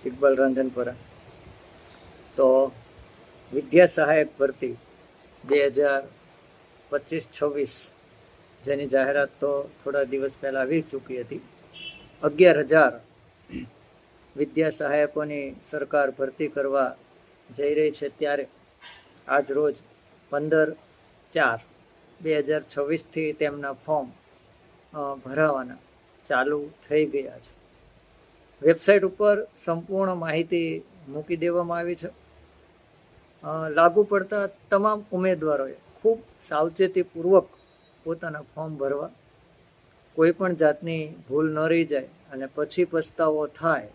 ઇકબાલ રાંધનપુરા. તો વિદ્યા સહાયક ભરતી 2025-26 જેની જાહેરાત તો થોડા દિવસ પહેલાં આવી ચૂકી હતી. 11,000 વિદ્યા સહાયકોની સરકાર ભરતી કરવા જઈ રહી છે. ત્યારે આજ રોજ 15/4/2026થી તેમના ફોર્મ ભરાવાના ચાલુ થઈ ગયા છે. વેબસાઇટ ઉપર સંપૂર્ણ માહિતી મૂકી દેવામાં આવી છે. લાગુ પડતા તમામ ઉમેદવારોએ ખૂબ સાવચેતીપૂર્વક પોતાના ફોર્મ ભરવા, કોઈ પણ જાતની ભૂલ ન રહી જાય અને પછી પસ્તાવો થાય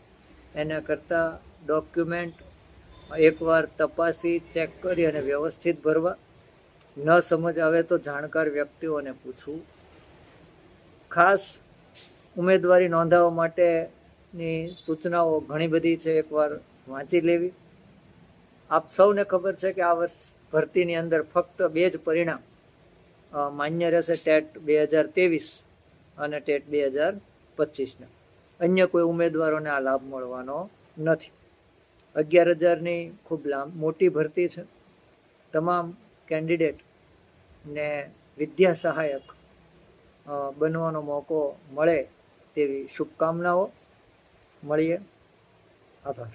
એના કરતાં ડોક્યુમેન્ટ એકવાર તપાસી ચેક કરી અને વ્યવસ્થિત ભરવા. ન સમજ આવે તો જાણકાર વ્યક્તિઓને પૂછવું. ખાસ ઉમેદવારી નોંધાવવા માટેની સૂચનાઓ ઘણી બધી છે, એકવાર વાંચી લેવી. આપ સૌને ખબર છે કે આ વર્ષ ભરતીની અંદર ફક્ત 2 જ પરિણામ માન્ય રહેશે, ટેટ 2023 અને ટેટ 2025ના. અન્ય કોઈ ઉમેદવારોને આ લાભ મળવાનો નથી. 11,000ની ખૂબ મોટી ભરતી છે. તમામ કેન્ડિડેટને વિદ્યા સહાયક બનવાનો મોકો મળે તેવી શુભકામનાઓ. મળીએ. આભાર.